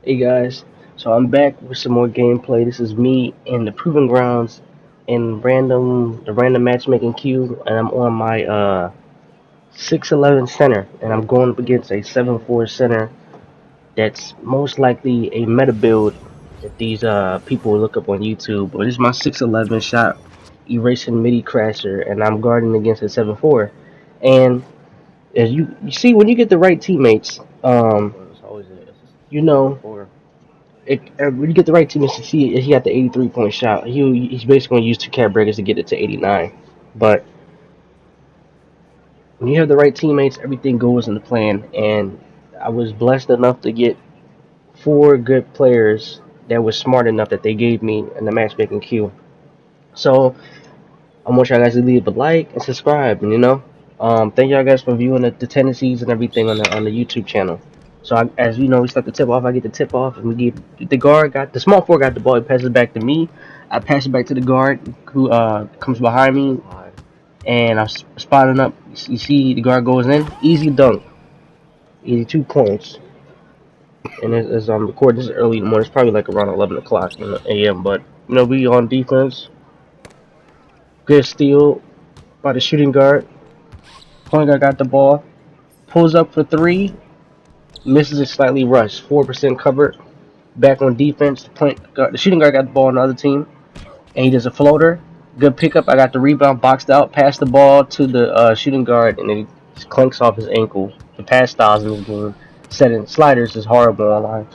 Hey guys, so I'm back with some more gameplay. This is me in the Proving Grounds in the random matchmaking queue, and I'm on my 6'11 center, and I'm going up against a 7'4 center that's most likely a meta build that these people will look up on YouTube. But this is my 6'11 shot erasing midi crasher, and I'm guarding against a 7'4. And as you see, when you get the right teammates, It's always a you know four. when you get the right team, to see he got the 83-point shot. He's basically going to use two cat breakers to get it to 89. But when you have the right teammates, everything goes in the plan. And I was blessed enough to get four good players that was smart enough that they gave me in the matchmaking queue. So I want y'all guys to leave a like and subscribe. And thank y'all guys for viewing the tendencies and everything on the YouTube channel. So as you know, we start the tip off. I get the tip off, and we get the guard got the small four got the ball. He passes it back to me. I pass it back to the guard who comes behind me, and I'm spotting up. You see, the guard goes in, easy dunk, easy 2 points. And as I'm recording this is early in the morning, it's probably like around 11 o'clock in the a.m. But we on defense. Good steal by the shooting guard. Point guard got the ball, pulls up for three, misses it slightly rushed. 4% covered. Back on defense. The shooting guard got the ball on the other team, and he does a floater. Good pickup. I got the rebound, boxed out, passed the ball to the shooting guard, and then he just clinks off his ankle. The pass styles in this game, setting sliders is horrible online.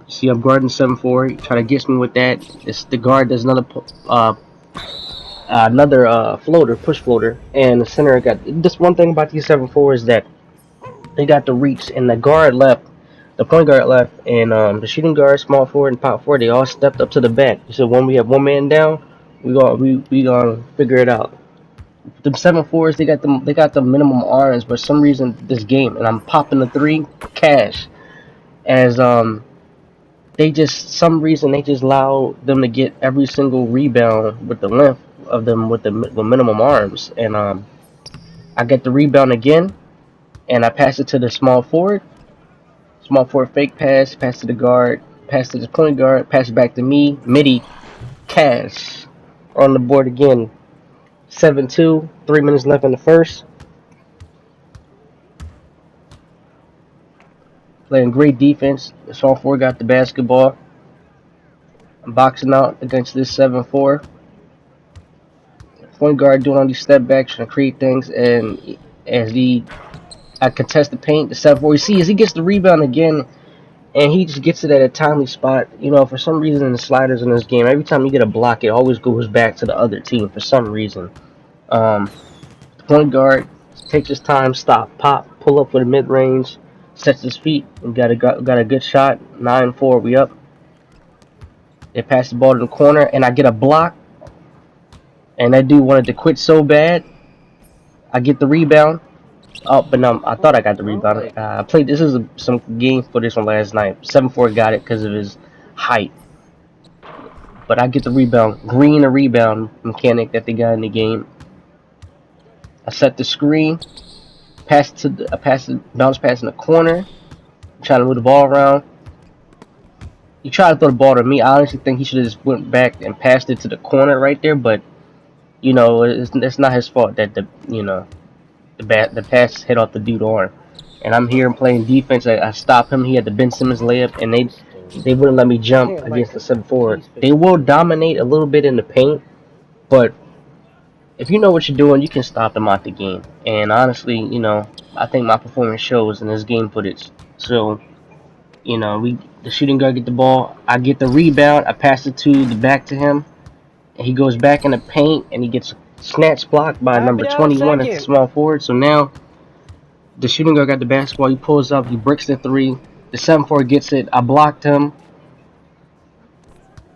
See, I'm guarding 7-4. He try to get me with that. The guard does another floater, push floater, and the center got. This one thing about these 7-4 is that they got the reach, and the guard left, the point guard left, and the shooting guard, small forward, and power forward, they all stepped up to the back. So when we have one man down, we gonna figure it out. The 7-4s, they got the minimum RNs, but for some reason this game, and I'm popping the three cash as they just some reason they just allow them to get every single rebound with the length of them with the minimum arms, and I get the rebound again, and I pass it to the small forward. Small forward fake pass to the guard, pass to the point guard, pass it back to me, midi, cash. On the board again. 7-2, 3 minutes left in the first. Playing great defense. The small forward got the basketball. I'm boxing out against this 7-4. Point guard doing all these step backs, trying to create things, and as I contest the paint, the 7-4. You see, as he gets the rebound again, and he just gets it at a timely spot. For some reason in the sliders in this game, every time you get a block, it always goes back to the other team for some reason. The point guard takes his time, stop, pop, pull up for the mid range, sets his feet, and got a good shot. 9-4, we up. They pass the ball to the corner, and I get a block. And that dude wanted to quit so bad. I get the rebound. Oh, but no, I thought I got the rebound. I played. This is some game footage from last night. 7-4 got it because of his height. But I get the rebound. Green a rebound mechanic that they got in the game. I set the screen. Bounce pass in the corner. I'm trying to move the ball around. He tried to throw the ball to me. I honestly think he should have just went back and passed it to the corner right there. But it's not his fault that the pass hit off the dude arm. And I'm here playing defense. I stop him. He had the Ben Simmons layup, and they wouldn't let me jump against the 7-4. They will dominate a little bit in the paint, but if you know what you're doing, you can stop them out the game. And honestly, I think my performance shows in this game footage. So, the shooting guard get the ball, I get the rebound, I pass it to the back to him, and he goes back in the paint, and he gets snatch blocked by number 21 at the small forward. So now the shooting guard got the basketball. He pulls up, he bricks the three. The 7-4 gets it. I blocked him,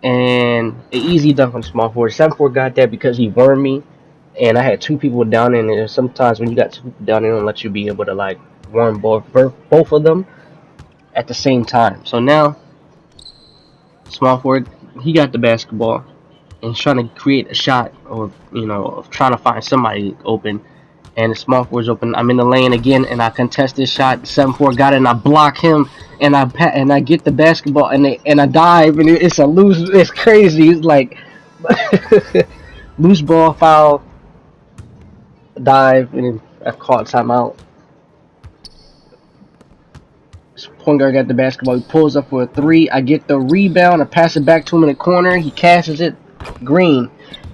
and an easy dunk on the small forward. 7-4 got that because he wormed me, and I had two people down in there. Sometimes when you got two people down, they don't let you be able to like worm both of them at the same time. So now, small forward, he got the basketball and he's trying to create a shot, or trying to find somebody open. and the small forward's open. I'm in the lane again, and I contest this shot. 7-4 got it, and I block him, and I get the basketball, and I dive, and it's a loose. It's crazy. It's like loose ball foul, dive, and then I caught timeout. Point guard got the basketball. He pulls up for a three. I get the rebound. I pass it back to him in the corner. He cashes it. Green.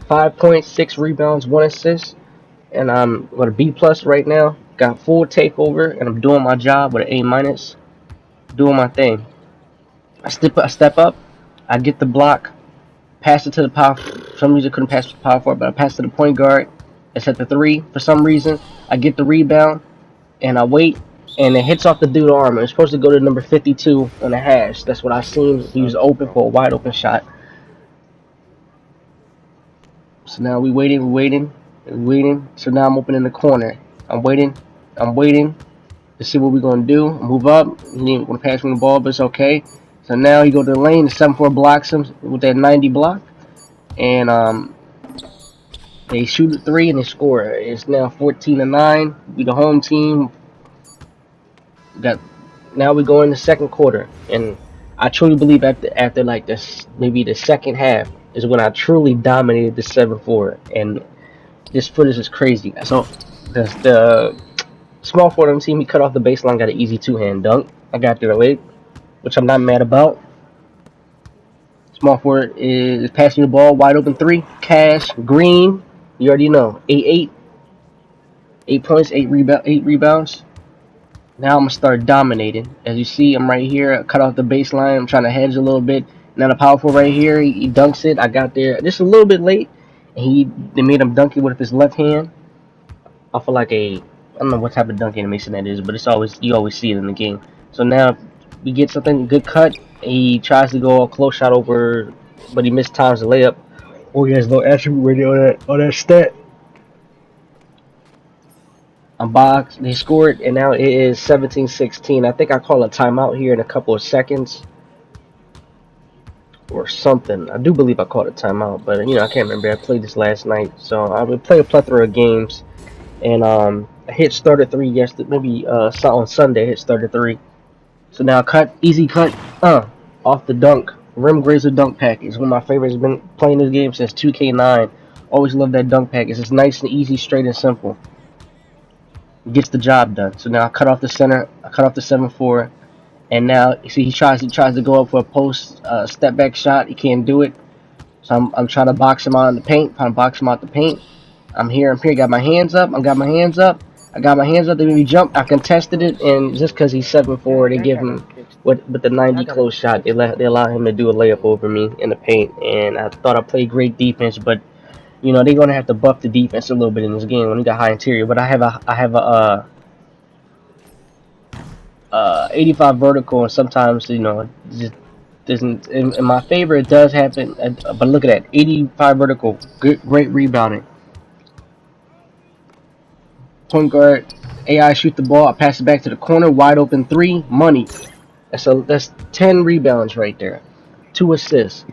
5 points, 6 rebounds, 1 assist. And I'm got a B plus right now. Got full takeover, and I'm doing my job with an A minus. Doing my thing. I step up. I get the block. Pass it to the power. For some reason, I couldn't pass it to the power forward, but I pass it to the point guard. It's at the three. For some reason, I get the rebound, and I wait. And it hits off the dude's arm. It's supposed to go to number 52 on the hash. That's what I seen. He was open for a wide open shot. So now we're waiting. So now I'm open in the corner. I'm waiting to see what we're gonna do. Move up. He didn't want to pass me the ball, but it's okay. So now he go to the lane. The 7-4 blocks him with that 90 block, and they shoot a three and they score. It's now 14-9. We the home team. Now we go in the second quarter, and I truly believe after like this, maybe the second half is when I truly dominated the 7-4, and this footage is crazy. So the small forward on the team, he cut off the baseline, got an easy two-hand dunk. I got there late, which I'm not mad about. Small forward is passing the ball, wide open three, cash, green. You already know, 8 points, 8 rebounds. Now I'm going to start dominating. As you see, I'm right here. I cut off the baseline. I'm trying to hedge a little bit. Now the power forward right here, he dunks it. I got there just a little bit late. And they made him dunk it with his left hand. I feel like I don't know what type of dunk animation that is, but you always see it in the game. So now we get something, good cut. He tries to go a close shot over, but he missed times the layup. Oh, he has no attribute rating on that stat. Box. They scored, and now it is 17-16. I think I call a timeout here in a couple of seconds or something. I do believe I called a timeout, but I can't remember. I played this last night, so I would play a plethora of games. And I hit starter 3 yesterday, maybe on Sunday. I hit starter 3. So now easy cut, off the dunk. Rim Grazer dunk package. One of my favorites. Been playing this game since 2K9. Always love that dunk package. It's nice and easy, straight and simple. Gets the job done. So now I cut off the center. I cut off the 7-4, and now you see he tries to go up for a post step back shot. He can't do it. So I'm trying to box him out in the paint. Trying to box him out the paint. I'm here. Got my hands up. I got my hands up. They made me jump. I contested it, and just because he's 7-4, they give him with the 90 close shot. They allow him to do a layup over me in the paint, and I thought I played great defense, but. They're gonna have to buff the defense a little bit in this game when you got high interior. But I have a 85 vertical, and sometimes just doesn't. In my favor, it does happen. But look at that, 85 vertical, great rebounding. Point guard, AI shoot the ball. I pass it back to the corner, wide open three, money. That's 10 rebounds right there, 2 assists.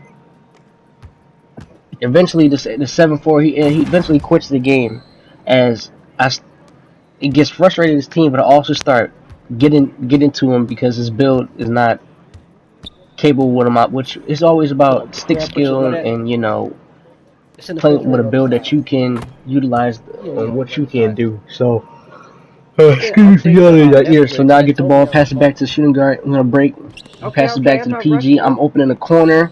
Eventually, the 7-4, he eventually quits the game, as it gets frustrated his team, but I also start getting to him because his build is not capable with him out, which is always about stick skill and playing with a build that you can utilize on what you can do. So, excuse me for yelling in your ear. So now I get the ball, pass it back to the shooting guard. I'm gonna break, pass it back to the PG. I'm open in the corner.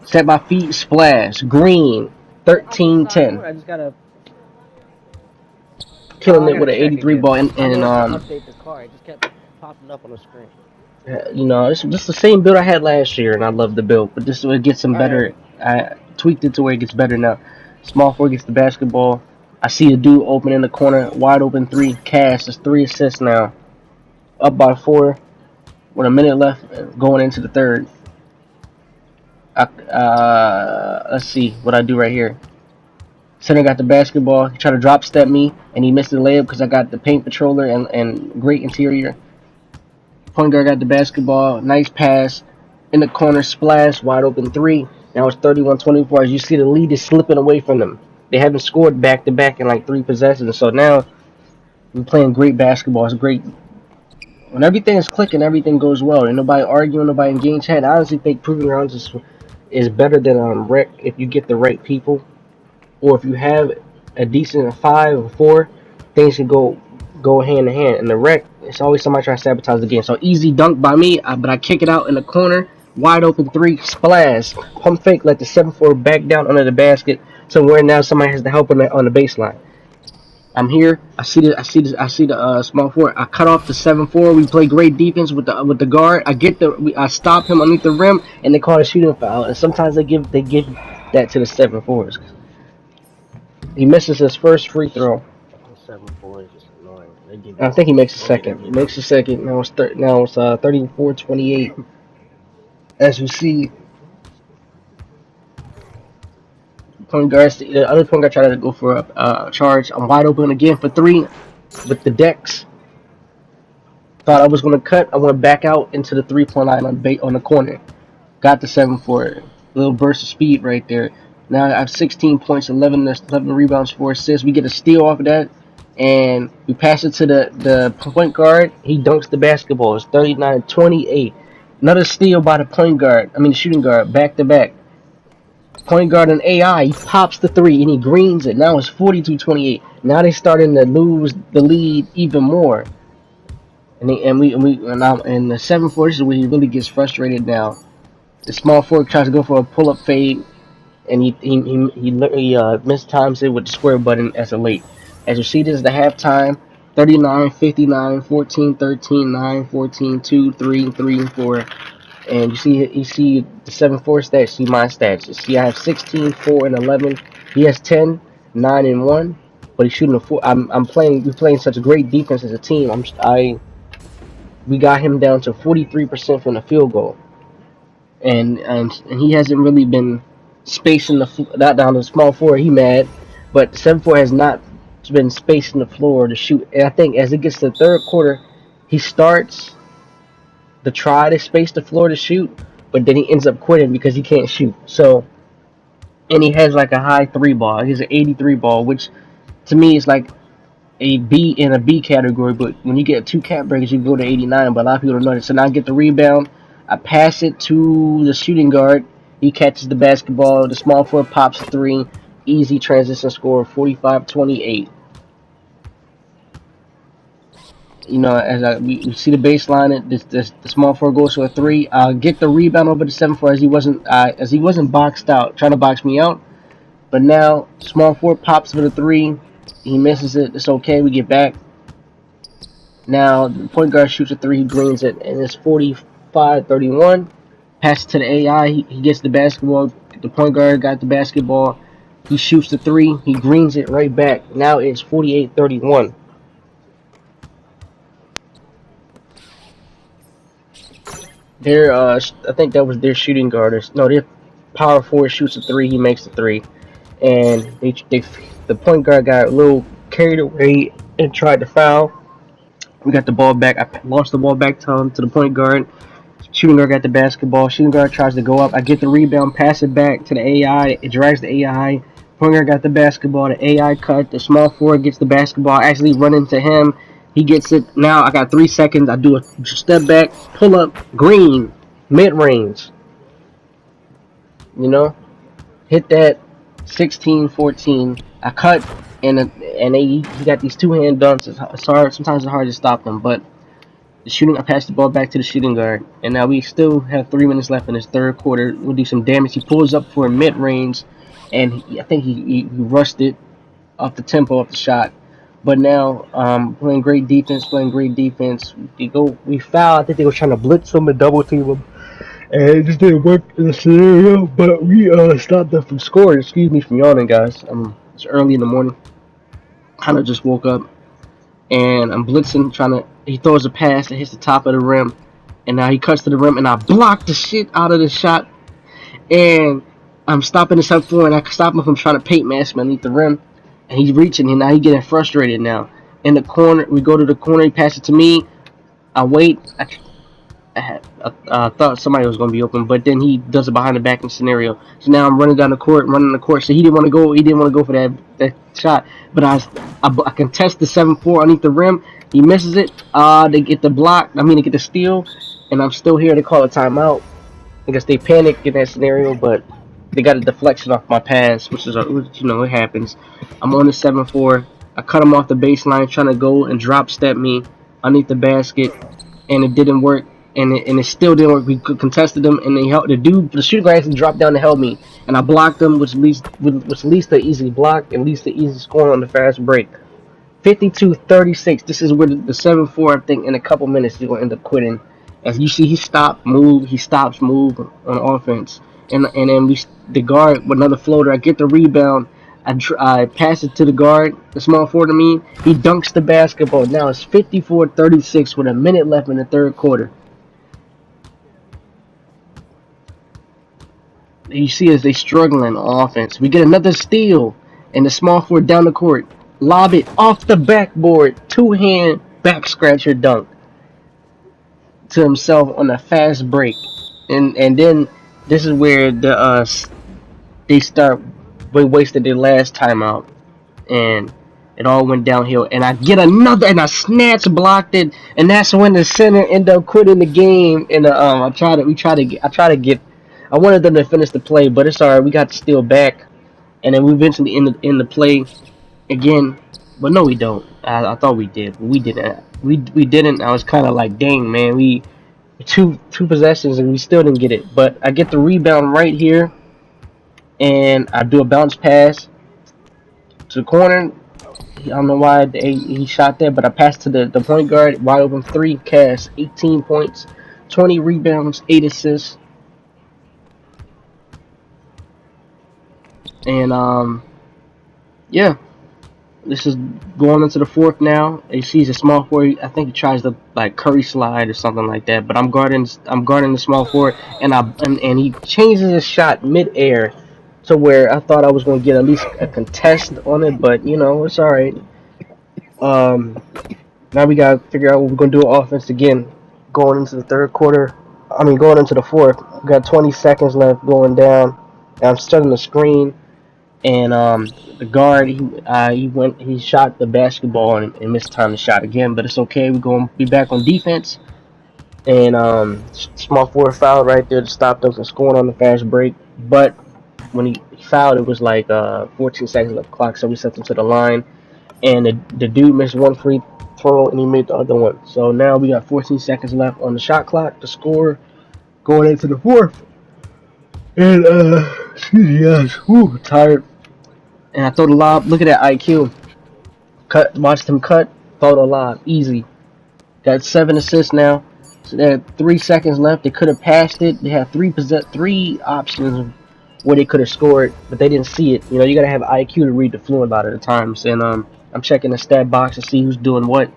Set my feet, splash, green, 13-10. I just gotta Killing it with an 83 ball, and update the car. It just kept popping up on the screen. it's just the same build I had last year, and I love the build. But this will get some better. I tweaked it to where it gets better now. Small forward gets the basketball. I see a dude open in the corner, wide open three, cash. There's 3 assists now. Up by 4, with a minute left, going into the third. Let's see what I do right here. Center got the basketball. He tried to drop step me, and he missed the layup because I got the paint controller and great interior. Point guard got the basketball. Nice pass. In the corner, splash, wide open 3. Now it's 31-24. As you see, the lead is slipping away from them. They haven't scored back-to-back in like 3 possessions. So now We're playing great basketball. It's great. When everything is clicking, everything goes well. And nobody arguing, nobody in game chat. I honestly think Proving Grounds is better than Rec if you get the right people, or if you have a decent 5 or 4, things can go hand in hand. In the Rec, it's always somebody trying to sabotage the game. So easy dunk by me, but I kick it out in the corner, wide open 3, splash, pump fake, let the 7-4 back down under the basket. So where now somebody has to help on the baseline. I'm here. I see the small forward. I cut off the 7-4. We play great defense with the guard. I stop him underneath the rim, and they call a shooting foul. And sometimes they give that to the 7-4s. He misses his first free throw. The 7-4 is just annoying. They give I you think he makes a they second. give He you makes a second. Now it's 34-28. As you see, point guards. The other point guard tried to go for a charge. I'm wide open again for 3 with the decks. Thought I was going to cut. I went back out into the 3-point line on the corner. Got the 7-4. Little burst of speed right there. Now I have 16 points, 11 rebounds, 4 assists. We get a steal off of that, and we pass it to the point guard. He dunks the basketball. It's 39-28. Another steal by the point guard. I mean the shooting guard, back to back. Point guard and AI, he pops the 3 and he greens it. Now it's 42-28. Now they're starting to lose the lead even more. And the 7-4 is where he really gets frustrated now. The small forward tries to go for a pull-up fade, and he mistimes it with the square button as a late. As you see, this is the halftime. 39-59, 14-13, 9, 14, 2, 3, 3, 4. And you see the 7-4 stats, see my stats. You see I have 16, 4, and 11. He has 10, 9, and 1. But he's shooting a 4. We're playing such a great defense as a team. We got him down to 43% from the field goal. And he hasn't really been spacing not down the small floor. He mad, but the 7-4 has not been spacing the floor to shoot. And I think as it gets to the third quarter, he starts to try to space the floor to shoot, but then he ends up quitting because he can't shoot. So, and he has like a high 3 ball. He's an 83 ball, which to me is like a B in a B category, but when you get 2 cat breakers, you go to 89. But a lot of people don't know that. So now I get the rebound. I pass it to the shooting guard. He catches the basketball. The small forward pops a 3. Easy transition score, 45-28. As we see the baseline, the small forward goes to a 3. I'll get the rebound over the 7-4 as he wasn't boxed out, trying to box me out. But now small forward pops for the 3. He misses it. It's okay. We get back. Now the point guard shoots a 3. He greens it, and it's 45-31. Pass it to the AI. He gets the basketball. The point guard got the basketball. He shoots the 3. He greens it right back. Now it's 48-31. I think that was their shooting guard. No, their power forward shoots a 3. He makes the 3, and the point guard got a little carried away and tried to foul. We got the ball back. I lost the ball back to the point guard. Shooting guard got the basketball. Shooting guard tries to go up. I get the rebound, pass it back to the AI. It drags the AI. Point guard got the basketball. The AI cut. The small forward gets the basketball. I actually run into him. He gets it. Now I got 3 seconds. I do a step back, pull up, green, mid range. Hit that 16-14. I cut, and he got these 2-hand dunks. It's hard. Sometimes it's hard to stop them, but I passed the ball back to the shooting guard, and now we still have 3 minutes left in this third quarter. We'll do some damage. He pulls up for a mid range, and I think he rushed it off the tempo of the shot. But now, playing great defense. We foul. I think they were trying to blitz him and double team him, and it just didn't work in the scenario. But we stopped them from scoring. Excuse me from yawning, guys. It's early in the morning. Kind of just woke up, and I'm blitzing. He throws a pass that hits the top of the rim, and now he cuts to the rim, and I block the shit out of the shot, and I'm stopping the 7-4, and I stop him from trying to paint mask underneath the rim. And he's reaching, and now he's getting frustrated now. In the corner, we go to the corner, he passes it to me. I wait. I thought somebody was going to be open, but then he does a behind the back scenario. So now I'm running down the court, running the court. So he didn't want to go. He didn't want to go for that shot. But I contest the 7-4 underneath the rim. He misses it. They get the block. They get the steal, and I'm still here to call a timeout. I guess they panic in that scenario, but they got a deflection off my pass, which it happens. I'm on the 7-4. I cut him off the baseline, trying to go and drop step me underneath the basket, and it didn't work. And it still didn't work. We contested them, and the shooting guard actually dropped down to help me, and I blocked them, which leads the easy block and leads the easy score on the fast break. 52-36. This is where the 7-4. I think in a couple minutes he's gonna end up quitting. As you see, he stops move on offense, and then the guard with another floater. I get the rebound. I pass it to the guard, the small forward to me. He dunks the basketball. Now it's 54-36 with a minute left in the third quarter. You see as they struggling on offense. We get another steal, and the small forward down the court. Lob it off the backboard. Two-hand back scratcher dunk to himself on a fast break. And then this is where they start wasted their last timeout, and it all went downhill. And I get another, and I snatch blocked it, and that's when the center ended up quitting the game. And I wanted them to finish the play, but it's alright. We got the steal back, and then we eventually end the play again. But no, we don't. I thought we did, but we didn't. We didn't. I was kind of like, dang, man, we two possessions and we still didn't get it. But I get the rebound right here, and I do a bounce pass to the corner. I don't know why he shot there, but I passed to the point guard, wide open three, cast 18 points, 20 rebounds, 8 assists, and yeah. This is going into the fourth now. He sees a small forward. I think he tries to like Curry slide or something like that. But I'm guarding the small forward, and he changes his shot mid-air to where I thought I was going to get at least a contest on it. But it's all right. Now we gotta figure out what we're gonna do offense again. Going into the third quarter. Going into the fourth. We got 20 seconds left going down. And I'm starting the screen. And the guard, he shot the basketball and missed time the shot again, but it's okay. We're gonna be back on defense. And small forward fouled right there to stop them from scoring on the fast break. But when he fouled, it was like 14 seconds left clock, so we sent him to the line. And the dude missed one free throw and he made the other one. So now we got 14 seconds left on the shot clock to score going into the fourth. And excuse me, guys, tired. And I throw the lob. Look at that IQ. Watched him cut. Throw the lob. Easy. Got 7 assists now. So they had 3 seconds left. They could have passed it. They had three options where they could have scored, but they didn't see it. You gotta have IQ to read the floor a lot of the times. And I'm checking the stat box to see who's doing what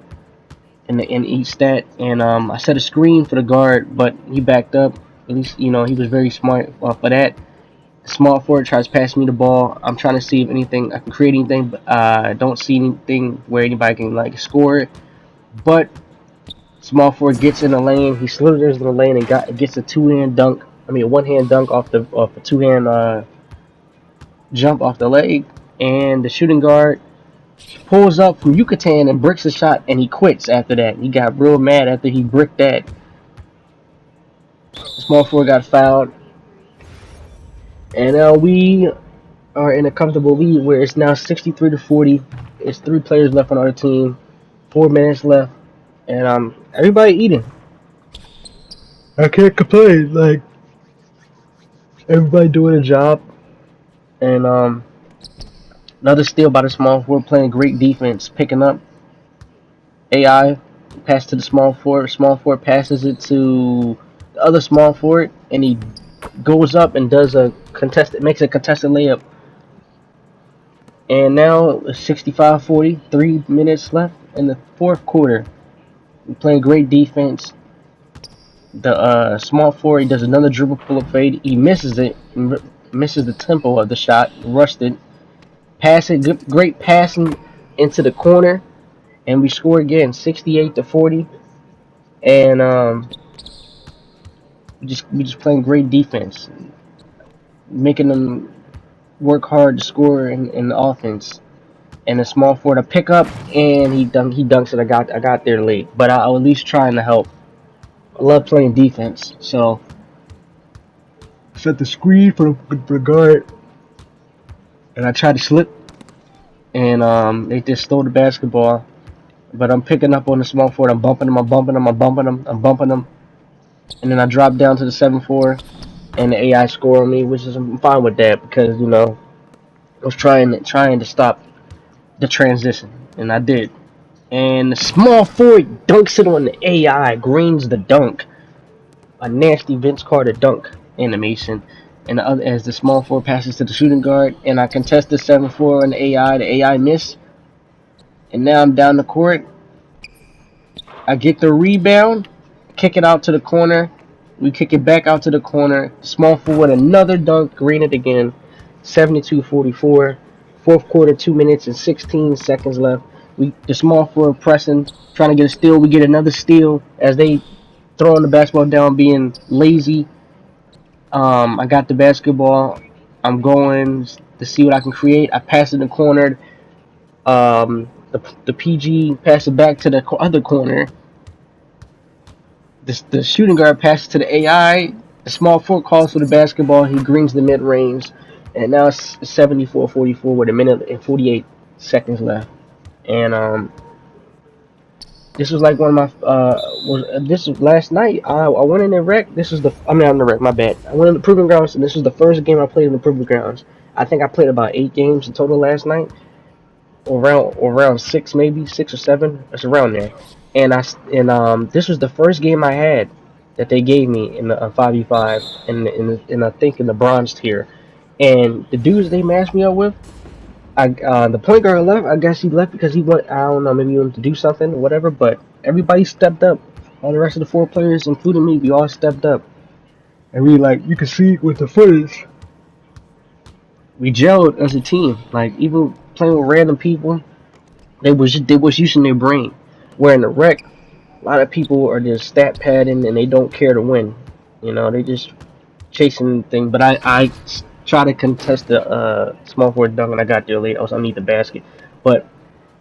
in each stat. And I set a screen for the guard, but he backed up. At least he was very smart off of that. Small forward tries to pass me the ball. I'm trying to see if I can create anything, but I don't see anything where anybody can score it. But small forward gets in the lane. He slithers in the lane and gets a one-hand dunk off the two-hand jump off the leg. And the shooting guard pulls up from Yucatan and bricks the shot, and he quits after that. He got real mad after he bricked that. Small forward got fouled. And now we are in a comfortable lead where it's now 63-40. It's 3 players left on our team, 4 minutes left, and everybody eating. I can't complain. Everybody doing a job, and another steal by the small forward, playing great defense, picking up. AI pass to the small forward. Small forward passes it to the other small forward, and he goes up and makes a contested layup. And now it's 65-40, 3 minutes left in the fourth quarter. We're playing great defense. The small forward does another dribble pull-up fade. He misses it, misses the tempo of the shot, rushed it. Great passing into the corner, and we score again, 68-40. And We just playing great defense, making them work hard to score in the offense. And a small forward to pick up, and he dunks it. I got there late, but I'll at least trying to help. I love playing defense, so set the screen for the guard, and I try to slip, and they just stole the basketball. But I'm picking up on the small forward. I'm bumping him. I'm bumping him. I'm bumping him. I'm bumping him, and then I drop down to the 7-4, and the AI score on me, which is I'm fine with that because I was trying to stop the transition, and I did. And the small forward dunks it on the AI, greens the dunk, a nasty Vince Carter dunk animation. And as the small forward passes to the shooting guard, and I contest the 7-4 on the AI miss, and now I'm down the court. I get the rebound, kick it out to the corner. We kick it back out to the corner. Small forward, another dunk, green it again. 72-44. Fourth quarter, 2 minutes and 16 seconds left. The small forward pressing, trying to get a steal. We get another steal as they throwing the basketball down, being lazy. I got the basketball. I'm going to see what I can create. I pass it in the corner. The PG pass it back to the other corner. The shooting guard passes to the AI. The small forward calls for the basketball. He greens the mid range. And now it's 74-44 with a minute and 48 seconds left. And this was like one of my this was last night. I went in the rec. This was I'm the rec. My bad. I went in the proving grounds, and this was the first game I played in the proving grounds. I think I played about 8 games in total last night, or around 6, maybe 6 or 7. It's around there. And this was the first game I had that they gave me in the 5v5, and I think in the bronze tier. And the dudes they matched me up with, the point guard left. I guess he left because he went. I don't know. Maybe he wanted to do something or whatever. But everybody stepped up. All the rest of the 4 players, including me, we all stepped up. And you can see with the footage, we gelled as a team. Like even playing with random people, they was using their brain. Where in the rec, a lot of people are just stat padding and they don't care to win. They just chasing things. But I try to contest the small forward dunk, and I got there late. I was underneath the basket. But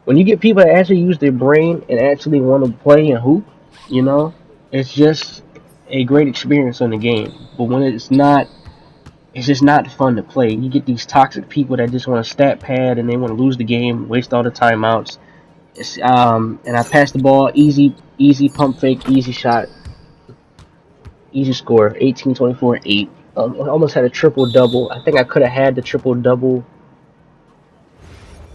when you get people that actually use their brain and actually want to play and hoop, it's just a great experience on the game. But when it's just not fun to play. You get these toxic people that just want to stat pad and they want to lose the game, waste all the timeouts. And I passed the ball, easy pump fake, easy shot, easy score, 18-24-8. I almost had a triple double. I think I could have had the triple double,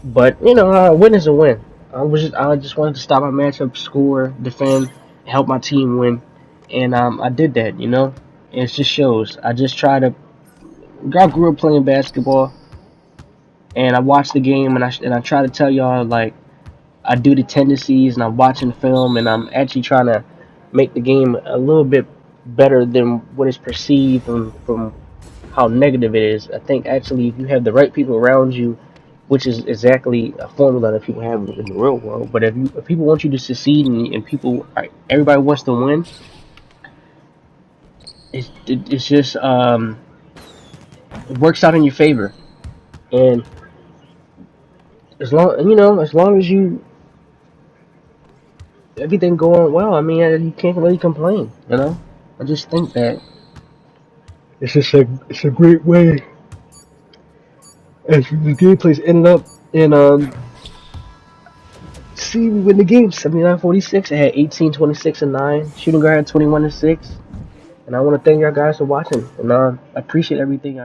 but a win is a win. I just wanted to stop my matchup, score, defend, help my team win, and I did that. It just shows. I just try to. I grew up playing basketball, and I watched the game, and I try to tell y'all like I do the tendencies, and I'm watching film, and I'm actually trying to make the game a little bit better than what is perceived from how negative it is. I think actually if you have the right people around you, which is exactly a formula that people have in the real world, but if people want you to succeed and everybody wants to win, it's just it works out in your favor. And as long as you everything going well, I mean you can't really complain. I just think that it's a great way as the gameplay's ended up in see we win the game 79-46. I had 18, 26 and 9. Shooting guard had 21 and 6. And I want to thank y'all guys for watching. And I appreciate everything